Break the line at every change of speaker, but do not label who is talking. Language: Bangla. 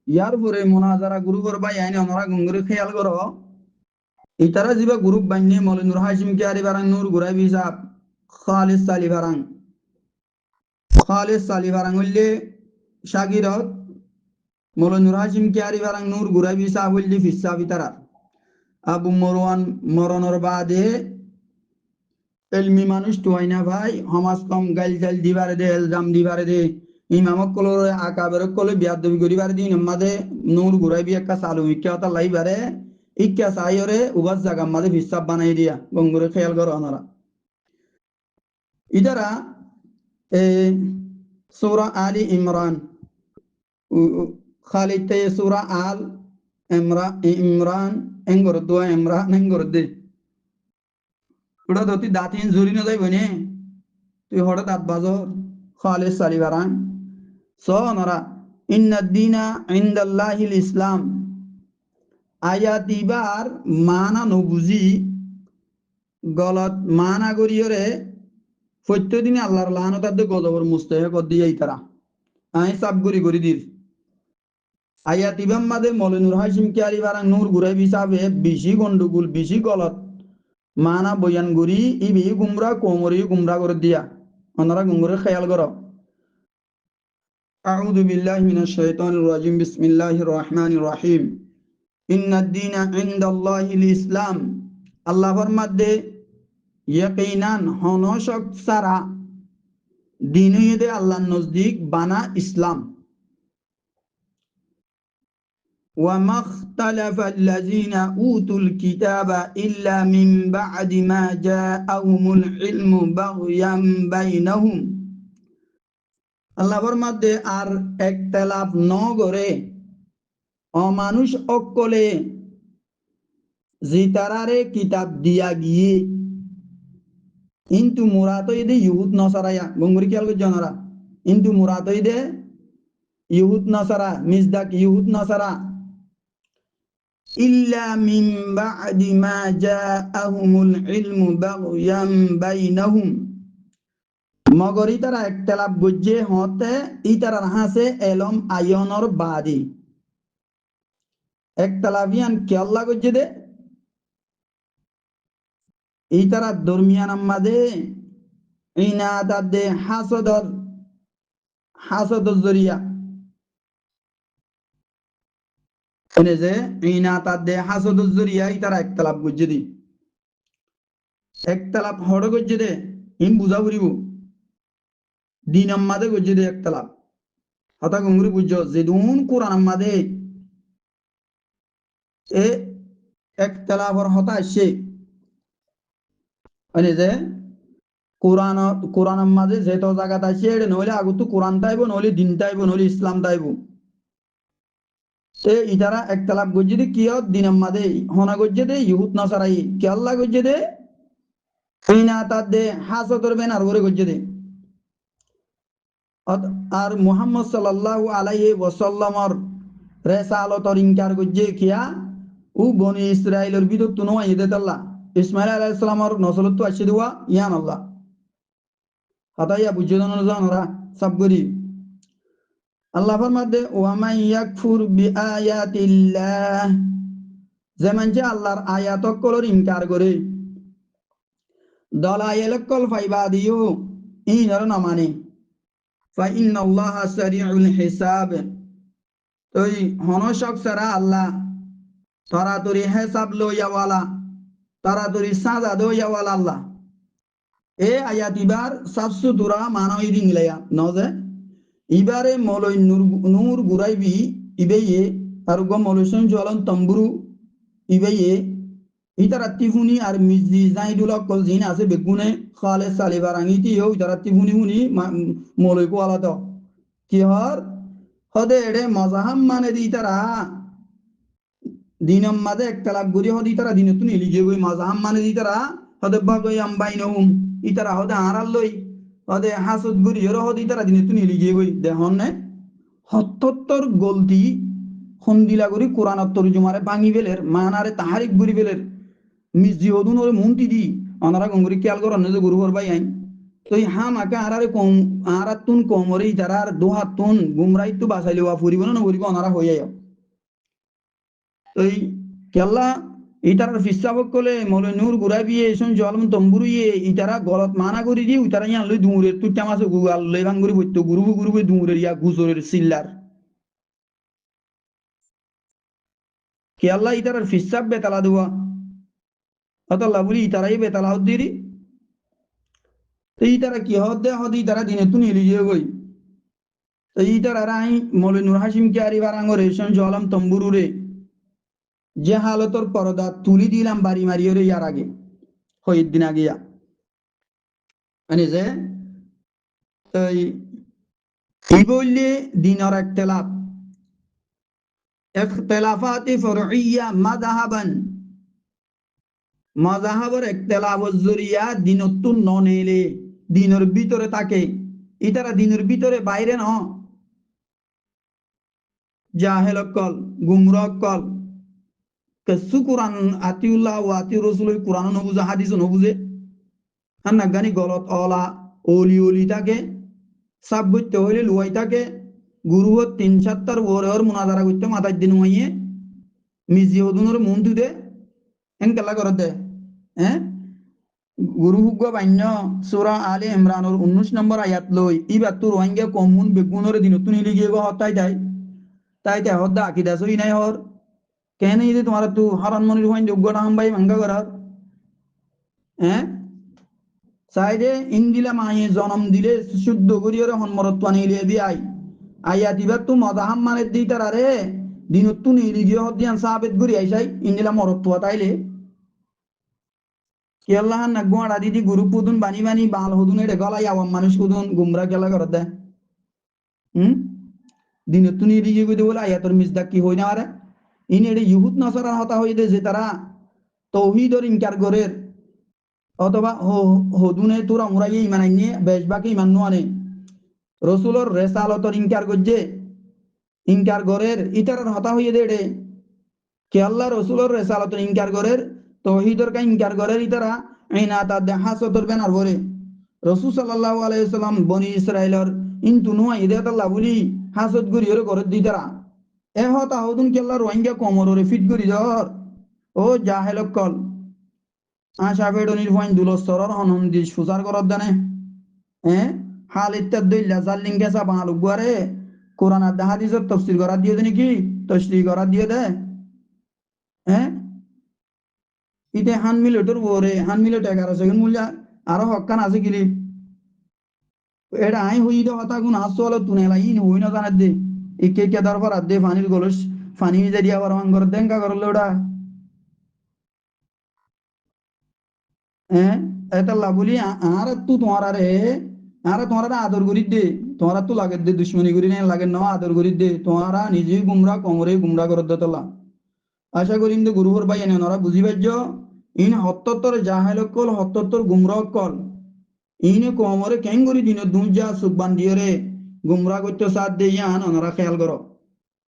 ইয়ার পরে মোনাজারা গ্রুপ বাই আইন আমরা গঙ্গুরে খেয়াল করো ইতারা জিবা গ্রুপ বানিয়ে মলিনুর হাশিম কিয়ারি বারাং নূর গুরাই বিসাব খালিস সালি বারাং হইলে শাগিরত মলিনুর হাশিম কিয়ারি বারাং নূর গুরাই বিসাব হইলে ফিসা বিতারা আবু মরওয়ান মরণর বাদে এলমি মানুষ টুয়াইনা ভাই সমাজ কম গাইল গাইল দিবারে দে এলজাম দিবারে দে ইমামক কলর আকাবের কলে বিয়াদবি করিবার দিন আমাদে নূর গুরাই বি একটা সালু ইক্কা তা লাইবারে ইক্কা সাইরে উবাস জায়গা আমাদে হিসাব বানাই দিয়া গঙ্গুরে খেয়াল করো ওনারা ইদারা এ সূরা আলী ইমরান খালিতে সূরা আল ইমরান এঙ্গর দোয়া ইমরান এঙ্গর দে ওটা তো তুই দাঁতিন জুরি না যাইব নে তুই হঠাৎ দাঁত বাজর খালিস সালি বারান নরা ইন্নাদ্দিনা ইনদাল্লাহিল ইসলাম আয়াত ইবার মানা নবুজি গলত মানা করিয়রে প্রত্যেকদিনে আল্লাহর লানতার গজবর মুস্তাহিক দিয়ে তারা আই সাব করি দির আয়াত ইবাম মাদে মলিনুর হাশিম কিয়ারি বারাং নূর গুরাই বিসাবে বেশি গন্ডগোল বেশি গলত মানা বয়ান গুরি ইবি গুমরা কোমরি গুমরা করে দিয়া ওনারা গুমরে খেয়াল করো আউযু বিল্লাহি মিনাশ শাইতানির রাজিম বিসমিল্লাহির রহমানির রহিম ইন্নাদ-দীনা ইনদাল্লাহিল ইসলাম আল্লাহ ফরমাদে ইয়াকিনান হনশক সারা দিনইদে আল্লাহর নজদিক বানা ইসলাম ওয়া মাখতালাফাল্লাযীনা উতুল কিতাবা ইল্লা মিন বা'দি মা জাআহুমুল ইলমু বাগয়াম বাইনাহুম আল্লাহর মধ্যে আর একতলাফ ন করে অমানুষ অকলে জিতারারে কিতাব দিয়া গিয়ে কিন্তু মুরাদ ইদে ইহুদ নসারায়া গঙ্গুরি খেয়াল করছে ওনারা কিন্তু মুরাদ ইদে ইহুদ নসারা মিজদাক ইহুদ নসারা ইল্লা মিন বা'দি মা জাআহুমুল ইলমু বাগয়াম বাইনাহুম মগর ইতারা একতলাফ গজ্জে হতে ইতারার হাসে এলম আয়নর বাদি একতলাফিয়ান কে আল্লাহ গজ্জে দে ইতারা দরমিয়ান আমাদে ইনাদাত দে হাসদর জরিয়া এনে যে ইনাদাত দে হাসদর জরিয়া ইতারা একতলাফ গজ্জে দি একতলাফ হড় গজ্জে দে ইম বুঝা ফুরিব দিন আমাদে গজ্জে দে একতলাফ হতা গঙ্গুরি বুঝছো যেদুন কোরআন আমাদে এ একতলাফর হতা আসছে মানে যে কোরআন মাঝে যেত জায়গা আছে এটা নইলে আগত কোরআন তাইব নইলে দিন তাইব নইলে ইসলাম তাইব সে ইতারা একতলাফ গজ্জে দে কি দিন মাঝে হনা গজ্জে দে ইহুদ নাসারাই কে আল্লাহ গজ্জে দে ইনা তার দে হাসতর বেন আর ওরে গজ্জে দে আর মুহাম্মদ সাল্লাল্লাহু আলাইহি ওয়াসাল্লামর রেসালতর ইনকার গজ্জে কিয়া ও বনি ইসরাইলের বিদত তো নয় দে আল্লাহ ইসমাইল আলাইহিস সালামর নসলত তো আসে দেওয়া ইয়ান আল্লাহ হাতাইয়া বুঝে জানোরা সব করি আল্লাহ ফরমাতে ওয়া মান ইয়াকফুর বিআয়াতিল্লাহ যেমন যে আল্লাহর আয়াতক কলর ইনকার করে দলাইল কল ফাইবা দিও ইনর না মানে ফা ইন্নাল্লাহা সারিউল হিসাব তোই হনশক সারা আল্লাহ তাড়াতাড়ি হিসাব লইয়াওয়ালা তাড়াতাড়ি সাজা দইয়াওয়ালা আল্লাহ এ আয়াত ইবার সাবসু তুরা মানই দিংলায়া নজে ইবারে মলই নূর গুরাইবি ইবেয়ে আর গো মলসন জলন তম্বুরু ইবেয়ে ইতারা তিফুনি আর মিজি জাইদুল কল জিন আছে বেগুনে খালে সালিবারাঙ্গিতি হই ইতারা তিফুনি হুনি মলই কো আলাদ কি হর হদে এডে মজাহাম মানে দি তারা দিনম মাদে একতলাফ গরি হদি তারা দিনতুন ইলিজে গই মজাহাম মানে দি তারা হদে বাগই আমবাইনহুম ইতারা হদে আরাল লই হদে হাসুদ গুরি হর হদি তারা দিনতুন ইলিজে গই দেখন নে হত্তর গলতি হন্দিলা গরি কোরআন তরজুমারে ভাঙি বেলের মানারে তাহারিক গুরি বেলের মিজি হদুন ওরে মুন্তি দি অনারা গঙ্গুরি খেয়াল করেন যে গুরু হর ভাই আইন তুই হামাকে আরারে কম আরাতুন কমরে ইতারার দুহাতুন গুমরাই তো বাসাইলে ওয়া ফুরিব না ফুরিব অনারা হইয়া তুই কেল্লা ইতারার ফিসাবক কলে মলে নূর গুরাবিয়ে এসন জলম তম্বুরুয়ে ইতারা গলত মানা করি দি ইতারা ইয়ান লই দুমুরের তুইটা মাসে গুগাল লই ভাঙ্গুরি বইতো গুরুবু গুরুবু দুমুরের ইয়া গুজরের সিল্লার কেল্লা ইতারার ফিসাব বেতালা দুয়া অতল্লা বলি ইতারাই বেতালা হদ্দিরি ইতারা কি হদ্দে হদি ইতারা দিনে তুনি লিয়ে গই ইতারা রাই মলে নূর হাসিম কে আরি বারাঙ্গরে এসন জলম তম্বুরুরে যে হালতর পরদা তুলি দিলাম বাড়ি মারিয়ে রে ইয়ার আগে হইদ দিন আগিয়া মানে যে এই বললে দিনর একতলাপ ইখতিলাফাতি ফরউইয়া মাযহাবান মাযহাবের একতলাফ জরিয়া দিনতুন ননেলে দিনের ভিতরে থাকে ইতারা দিনের ভিতরে বাইরে ন জাহেলকল গুমরাহকল কেসু কুরআন আতিউল্লাহ ওয়া আতিউর রাসূল কুরআন নবুজে হাদিস নবুজে হান্না গানি গলত অলা ওলি ওলি থাকে সাব্বইতে হইলে লুয়াই থাকে গুরু 3-4 ওর মুনাজারা করতে মাথার দিন হইয়ে মিজি ওদুনের মন তুদে এনকেলা করে দে হ্যাঁ গুরু হুগ্গ বান্য সূরা আলে ইমরানের 19 নম্বর আয়াত লই ইবা তোর ওয়াঙ্গে কমুন বেগুনের দিন তুনি লিগিয়ে গো হতাই তাই হদ্দা আকিদা সই নাই হর কেন এই যে তোমার তু হারান মনির হইন যোগ্য না হামবাই ভাঙ্গা করার হ্যাঁ সাইডে ইন্দিলা মায়ে জন্ম দিলে শুদ্ধ করিয়রে হনমরত্ব নিলে দি আইয়া দিবার তু মজাহাম মানে দি তারারে দিনত তু নিলি গিয়ে হদিয়ান সাবেত গুরি আইসাই ইন্দিলা মরত্ব তাইলে কি আল্লাহ না গোড়া দিদি গুরু পুদুন বানি বানি বাল হদুন এড়ে গলাই আওয়াম মানুষ কুদুন গুমরা গেলা করে দেয় দিনত তু নিলি গিয়ে কইতে বলে আইয়া তোর মিসদাক কি হই না আরে ইন এড়ে ইহুদ নসরার হতা হই দে যে তারা তৌহিদর ইনকার গরের অথবা হদুনে তোরা মুরাইয়ে ইমান আইনে বেশবাকে ইমান নোয়ানে রসুলর রেসালতর ইনকার করছে ইনকার গরের ইতারার হতা হইয়ে দেড়ে কে আল্লাহ রসুলর রেসালতর ইনকার গরের তৌহিদর কা ইনকার গরের ইতারা আইনা তা দেহাসতর বেনার ভরে রসুল সাল্লাল্লাহু আলাইহি সাল্লাম বনি ইসরাইলর ইনতু নুয়া ইদাতাল্লাহ বলি হাসত গরিয়র গরের দিতারা এ হতা হদুন কে আল্লাহ রোহিঙ্গা কোমরে ফিট গরি জর ও জাহেলকল আশা বেডনির পয়েন্ট দুলস্তরর হনন্দি সুজার করত দানে হাল ইত্যাদ দইলা জাল্লিং গেছা বাঙালু গুয়ারে কোরআন আর হাদিসের তফসির করা দিয়ে দে নাকি তশরিহ করা দিয়ে দে ইতে হান মিলেটর ওরে হান মিলেট 11 সেকেন্ড মূল্য আরো হক্কান আছে গিলি এটা আই হই দে হতা গুণ আসল তুনেলা ইন হই না জানাত দে একে কে দরবার আদে পানির গলস পানি জারিয়া বরং করে দেঙ্কা করলে ওটা এটা লাভলি আর তু তোমার আরে তোমার আদর করি দে তোমার তো লাগে দে দুশ্মনী করি না লাগে না আদর করি দে তোমারা নিজেই গুমরা কমরে গুমরা করে দে তোলা আশা করি কিন্তু গুরুহর ভাই এনে ওরা বুঝি পাইছ ইন হত্তর জাহেলকল হত্তর গুমরা কল ইনে কমরে কেন করি দিন দুজা সুবান দিয়ে রে গুমরা করতে সাথ দিয়ে আন ওনারা খেয়াল করো